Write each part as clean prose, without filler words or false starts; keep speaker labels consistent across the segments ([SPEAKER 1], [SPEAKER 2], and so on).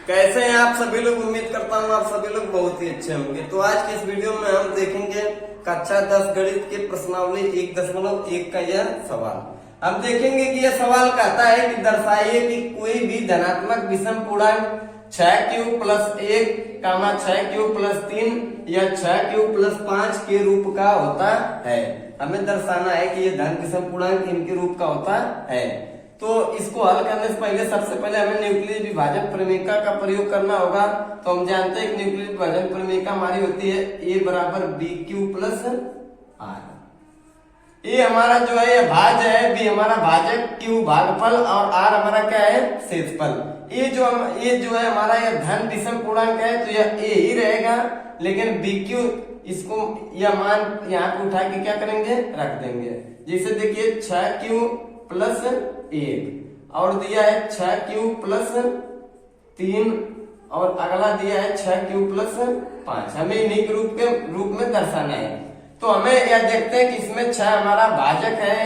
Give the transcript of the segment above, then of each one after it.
[SPEAKER 1] कैसे हैं आप सभी लोग। उम्मीद करता हूँ आप सभी लोग बहुत ही अच्छे होंगे। तो आज के इस वीडियो में हम देखेंगे कक्षा 10 गणित के प्रश्नावली 1.1 का यह सवाल। अब देखेंगे कि यह सवाल कहता है कि दर्शाइए कि कोई भी धनात्मक विषम पूर्णांक 6 प्लस 1 6 प्लस 3 या 6 प्लस 5 के रूप का होता है। हमें दर्शाना है कि यह धन विषम पूर्णांक इनके रूप का होता है। तो इसको हल करने से पहले सबसे पहले हमें न्यूक्लियर विभाजन प्रमेयिका का प्रयोग करना होगा। तो हम जानते हैं कि न्यूक्लियर विभाजन प्रमेयिका हमारी होती है A बराबर BQ प्लस R। ए हमारा जो है ये भाज्य है, बी हमारा भाजक, Q भागफल और R हमारा क्या है शेषफल। ये जो है हमारा यह धन विषम पूर्णांक है तो यह A ही रहेगा, लेकिन BQ इसको यह मान यहाँ पे उठा के क्या करेंगे रख देंगे। जैसे देखिए 6Q प्लस 1 और दिया है 6Q प्लस 3 और अगला दिया है 6Q प्लस 5। हमें इन्हीं के रूप में दर्शाना है। तो हमें यह देखते हैं कि इसमें 6 हमारा भाजक है,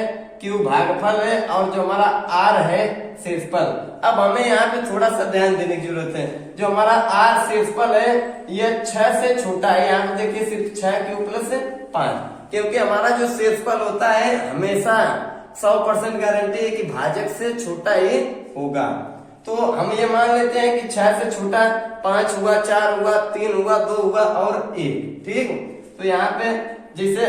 [SPEAKER 1] Q भागफल है और जो हमारा R है शेषफल। अब हमें यहाँ पे थोड़ा सा ध्यान देने की जरूरत है। जो हमारा R शेषफल है यह 6 से छोटा है। यहाँ पे देखिए सिर्फ 6Q प्लस 5, क्योंकि हमारा जो शेषफल होता है हमेशा 100% गारंटी है कि भाजक से छोटा ही होगा। तो हम ये मान लेते हैं कि 6 से छोटा 5 हुआ, 4 हुआ, 3 हुआ, 2 हुआ और 1। ठीक, तो यहाँ पे जैसे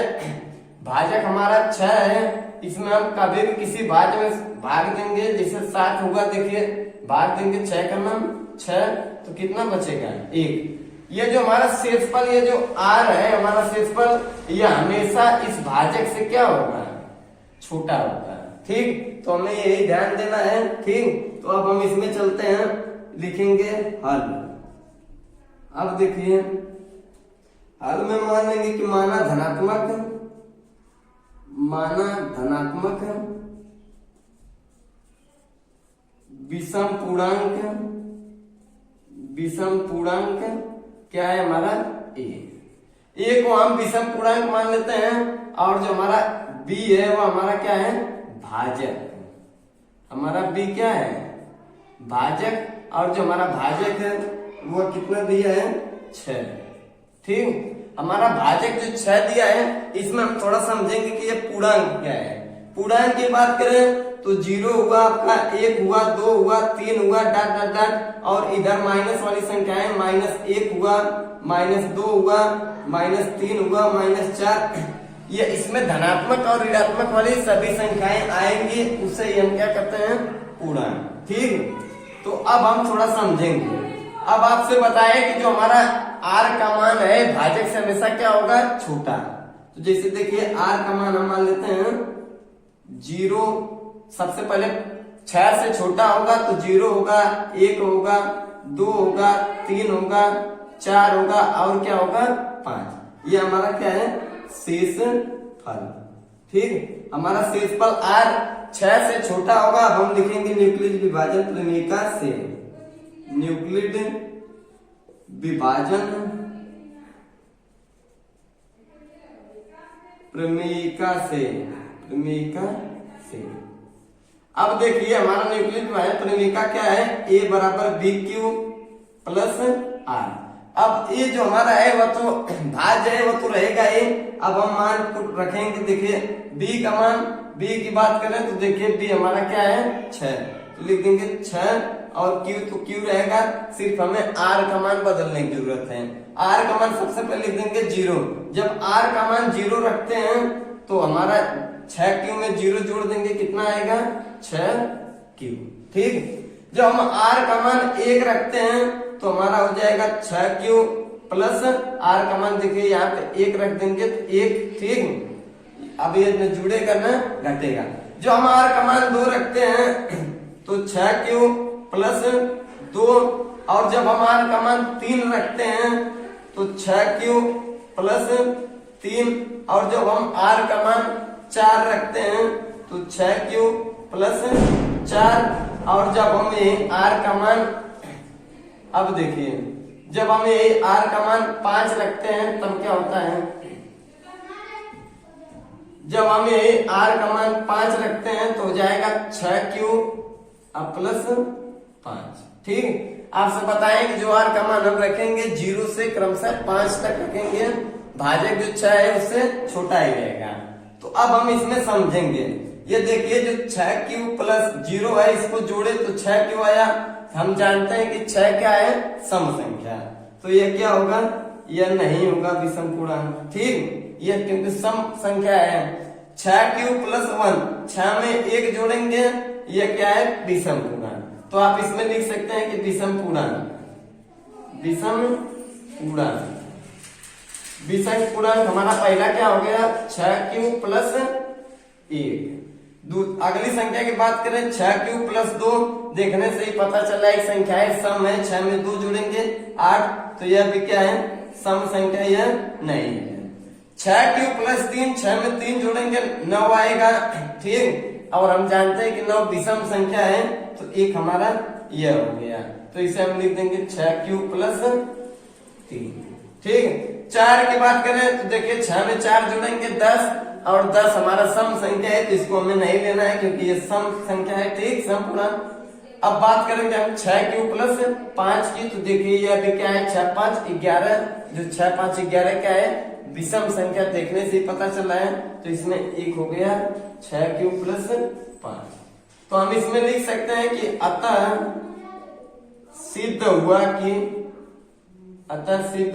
[SPEAKER 1] भाजक हमारा 6 है, इसमें हम कभी भी किसी भाज्य में भाग देंगे। जैसे 7 होगा, देखिए भाग देंगे 6 का नाम 6 तो कितना बचेगा 1। ये जो हमारा शेषफल, ये जो R है हमारा शेषफल, ये हमेशा इस भाजक से क्या होगा छोटा होता है। ठीक, तो हमें यही ध्यान देना है। ठीक, तो अब हम इसमें चलते हैं, लिखेंगे हल। अब देखिए हल में मान लेंगे कि माना धनात्मक विषम पूर्णांक क्या है हमारा ए को हम विषम पूर्णांक मान लेते हैं। और जो हमारा B है वो हमारा क्या है भाजक। हमारा B क्या है भाजक, और जो हमारा भाजक है वो कितना दिया है 6। ठीक, हमारा भाजक जो 6 दिया है इसमें हम थोड़ा समझेंगे कि ये पूर्णांक क्या है। पूर्णांक की बात करें तो 0 हुआ आपका, 1 हुआ, 2 हुआ, 3 हुआ, डॉट डॉट डॉट, और इधर माइनस वाली संख्याएं -1 हुआ, -2 हुआ, -3 हुआ, -4। ये इसमें धनात्मक और ऋणात्मक वाली सभी संख्याएं आएंगी, उसे हम क्या कहते हैं पूर्णांक। ठीक, तो अब हम थोड़ा समझेंगे। अब आपसे बताया कि जो हमारा R का मान है भाजक से हमेशा क्या होगा छोटा। तो जैसे देखिए R का मान हम मान लेते हैं 0। सबसे पहले 6 से छोटा होगा तो 0 होगा, 1 होगा, 2 होगा, 3 होगा, 4 होगा और क्या होगा 5। ये हमारा क्या है शेषफल। ठीक, हमारा शेषफल R 6 से छोटा होगा। हम लिखेंगे न्यूक्लियर विभाजन प्रमेयिका से, न्यूक्लियर विभाजन प्रमेयिका से। अब देखिए हमारा न्यूक्लियर विभाजन प्रमेयिका क्या है, A बराबर BQ प्लस R। अब ये जो हमारा है वह तो भाज्य है, वो तो रहेगा ये। अब हम मान को रखेंगे। देखिए B का मान, B की बात करें तो देखिए B हमारा क्या है 6, तो लिख देंगे 6 और Q तो Q रहेगा। सिर्फ हमें R का मान बदलने की जरूरत है। R का मान सबसे पहले लिख देंगे 0। जब R का मान 0 रखते हैं तो हमारा 6Q में 0 जोड़ देंगे, कितना आएगा 6Q। ठीक, जब हम R का मान 1 रखते हैं तो हमारा हो जाएगा 6Q प्लस R का मान देखिए यहाँ पे 1 रख देंगे तो 1। ठीक, अब ये जुड़ेगा ना घटेगा। जो हम R का मान 2 रखते हैं तो 6Q प्लस 2, और जब हम R का मान 3 रखते हैं तो 6Q प्लस 3, और जब हम R का मान 4 रखते हैं तो 6Q प्लस 4, और जब हम ये R का मान, अब देखिए जब हम ये R का मान 5 रखते हैं तब क्या होता है, जब हम ये R का मान 5 रखते हैं तो हो जाएगा 6Q प्लस 5। ठीक, आपसे बताएं कि जो r का मान हम रखेंगे 0 से क्रमशः 5 तक रखेंगे, भाजक जो 6 है उससे छोटा ही रहेगा। तो अब हम इसमें समझेंगे, ये देखिए जो 6q प्लस 0 है इसको जोड़े तो 6q आया। हम जानते हैं कि 6 क्या है, सम संख्या, तो ये क्या होगा, यह नहीं होगा विषम पूर्णांक। ठीक, ये क्योंकि सम संख्या है। 6q प्लस 1, 6 में 1 जोड़ेंगे, ये क्या है, विषम पूर्णांक। तो आप इसमें लिख सकते हैं कि विषम पूर्णांक, विषम पूर्णांक। विषम पूर्णांक हमारा पहला क्या हो गया, 6q प्लस 1। अगली संख्या की बात करें, 6q प्लस 2, देखने से ही पता चला एक संख्या है, सम है, 6 में 2 जोड़ेंगे 8, तो यह भी क्या है, सम संख्या, यह नहीं है। 6q प्लस 3, 6 में 3 जोड़ेंगे 9 आएगा। ठीक, और हम जानते हैं कि 9 विषम संख्या है, तो एक हमारा यह हो गया, तो इसे हम लिख देंगे 6q प्लस 3। ठीक, 4 की बात करें तो देखिए 6 में 4 जोड़ेंगे 10, और 10 हमारा सम संख्या है, तो इसको हमें नहीं लेना है क्योंकि ये सम संख्या है। ठीक, सम पूर्णांक। अब बात करेंगे हम 6q प्लस 5 की, तो देखिए ये अभी क्या है, 6 5 11, जो 6 5 11 क्या है, विषम संख्या, देखने से पता चला है, तो इसमें एक हो गया 6q प्लस 5। तो हम इसमें लिख सकते हैं कि अतः सिद्ध हुआ कि, अतः सिद्ध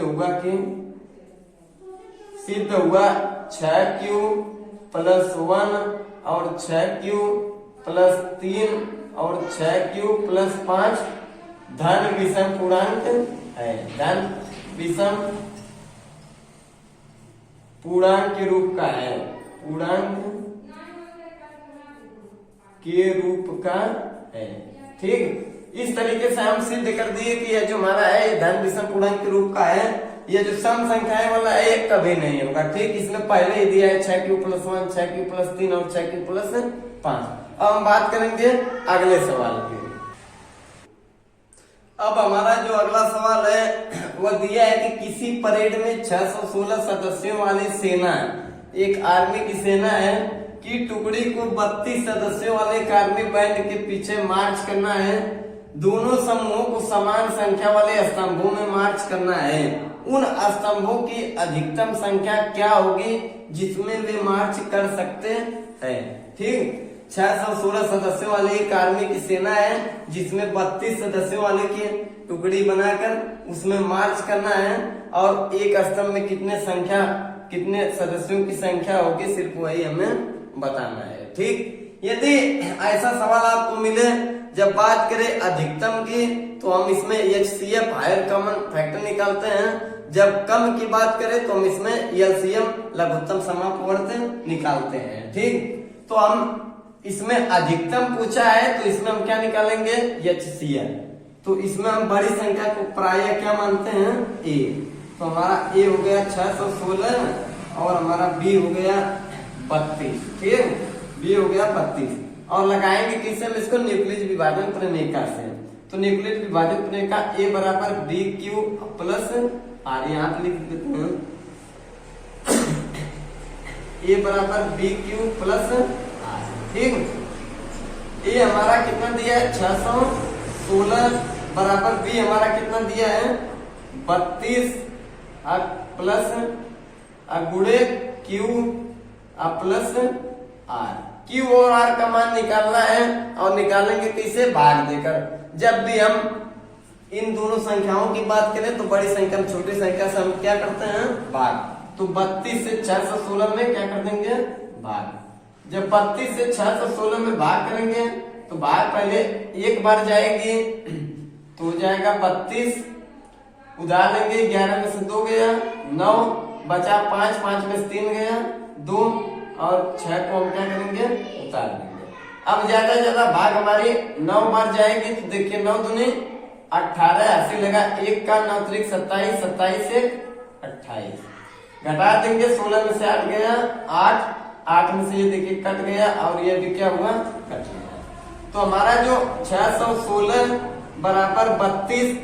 [SPEAKER 1] हुआ 6q प्लस 1 और 6q प्लस 3 और 6q प्लस 5 धन विषम पूर्णांक है, धन विषम पूर्णांक के रूप का है, पूर्णांक के रूप का है। ठीक, इस तरीके से हम सिद्ध कर दिए कि यह जो हमारा है ये धन विषम पूर्णांक के रूप का है। ये जो सम संख्या वाला है ये कभी नहीं होगा। ठीक, इसमें पहले ही दिया है 6q प्लस 1, 6q प्लस 3 और 6q प्लस 5। अब हम बात करेंगे अगले सवाल की। अब हमारा जो अगला सवाल है वह दिया है कि किसी परेड में 616 सदस्यों वाली सेना, एक आर्मी की सेना है, की टुकड़ी को 32 सदस्यों वाले एक आर्मी बैंड के पीछे मार्च करना है। दोनों समूहों को समान संख्या वाले स्तंभों में मार्च करना है। उन स्तंभों की अधिकतम संख्या क्या होगी जिसमें वे मार्च कर सकते हैं। ठीक, 616 सदस्यों वाली एक आर्मी की सेना है जिसमें 32 सदस्यों वाले की टुकड़ी बनाकर उसमें मार्च करना है, और एक स्तंभ में कितने सदस्यों की संख्या होगी, सिर्फ वही हमें बताना है। ठीक, यदि ऐसा सवाल आपको मिले, जब बात करें अधिकतम की, तो हम इसमें HCF हायर कॉमन फैक्टर निकालते हैं। जब कम की बात करें तो हम इसमें LCM लघुत्तम समापवर्त निकालते हैं। ठीक, तो हम इसमें अधिकतम पूछा है, तो इसमें हम क्या निकालेंगे, HCF। तो इसमें हम बड़ी संख्या को प्रायः क्या मानते हैं, A। तो हमारा A हो गया 616 और हमारा B हो गया 32। ठीक, B हो गया 32, और लगाएंगे किससे, हम इसको न्यूक्लियस विभाजन प्रणेका से। तो न्यूक्लियस विभाजन प्रणेका A बराबर BQ प्लस R, यहाँ पे लिख देते हैं A बराबर BQ प्लस R। ठीक, A हमारा कितना दिया है, 616 बराबर B हमारा कितना दिया है, 32 प्लस गुणे Q प्लस R। Q और R का मान निकालना है, और निकालेंगे किसे, भाग देकर। जब भी हम इन दोनों संख्याओं की बात करें तो बड़ी संख्या में छोटी संख्या से हम क्या करते हैं, भाग। तो 32 से 616 में क्या कर देंगे, भाग। जब 32 से 616 में भाग करेंगे तो भाग पहले एक बार जाएगी, तो हो जाएगा 32, उधार लेंगे, 11 में से 2 गया, 9 बचा 5, 5 में से 3 गया 2, और 6 को हम क्या करेंगे, उतार देंगे। अब ज्यादा ज्यादा भाग हमारी 9 बार जाएगी, तो देखिए 9 दूनी 18, 80 लगा, 1 का 9 त्रिक 27, 27 से 28, घटा देंगे, 16 में से 8 गया 8, 8 में से ये देखिए कट गया, और ये भी क्या हुआ, कट गया। तो हमारा जो 616 बराबर 32,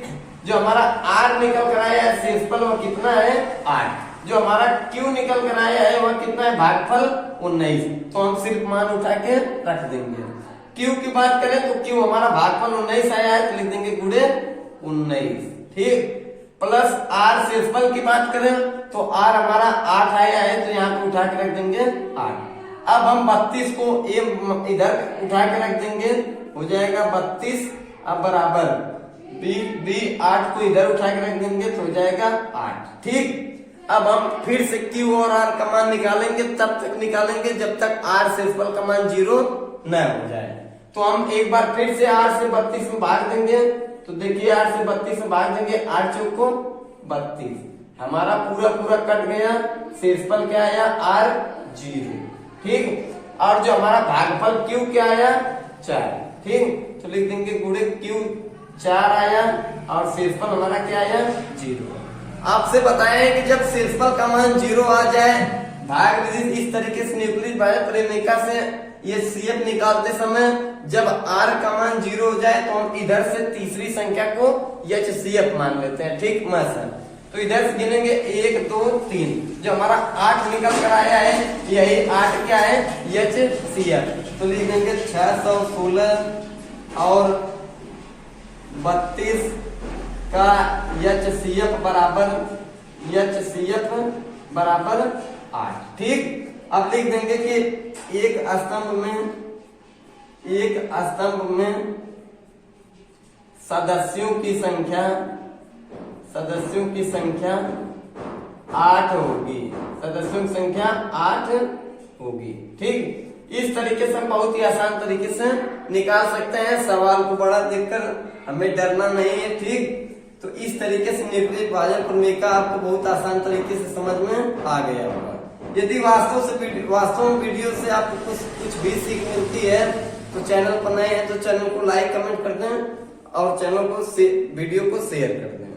[SPEAKER 1] जो हमारा R निकल कर आया है शेषफल वो कितना है, 8। जो हमारा Q निकल कर आया है वह कितना है, भागफल 19। तो हम सिर्फ मान उठा के रख देंगे। Q की बात करें तो Q हमारा भागफल 19 आया है, तो लिख देंगे गुणे 19। ठीक, प्लस आर शेषफल की बात करें तो आर हमारा 8 आया है, तो यहाँ पे उठा के रख देंगे 8। अब हम 32 को इधर उठा के रख देंगे, हो जाएगा 32। अब बराबर बी 8 को इधर उठा के रख देंगे तो हो जाएगा 8। ठीक, अब हम फिर से Q और R का मान निकालेंगे, तब तक निकालेंगे जब तक R शेषफल का मान 0 न हो जाए। तो हम एक बार फिर से R से 32 में भाग देंगे, तो देखिए R से 32 में भाग देंगे, 8 चौक को 32, हमारा पूरा पूरा कट गया, शेषफल क्या आया R 0। ठीक, और जो हमारा भागफल Q क्या आया 4। ठीक, तो लिख देंगे गुणे Q 4 आया और शेषफल हमारा क्या आया 0। आपसे बताया है कि जब शेषफल का मान 0 आ जाए, भाग विधि इस तरीके से न्यूक्लियस बाह्य परिमेयिका से ये CF निकालते समय जब R का मान 0 हो जाए तो हम इधर से तीसरी संख्या को HCF मान लेते हैं। ठीक सर, तो इधर से गिनेंगे 1 2 3, जो हमारा 8 निकल कर आया है, यही 8 क्या है HCF। तो लिखेंगे 616 और 32 का HCF बराबर 8। ठीक, अब लिख देंगे कि एक स्तंभ में सदस्यों की संख्या 8 होगी, सदस्यों की संख्या 8 होगी। ठीक, इस तरीके से हम बहुत ही आसान तरीके से निकाल सकते हैं, सवाल को बड़ा देखकर हमें डरना नहीं है। ठीक, तो इस तरीके से न्यूक्लियस बाह्य परिमेयिका आपको बहुत आसान तरीके से समझ में आ गया होगा। यदि वास्तव में वीडियो से आपको कुछ भी सीख मिलती है तो चैनल पर नए हैं तो चैनल को लाइक कमेंट कर दें और चैनल को वीडियो को शेयर कर दें।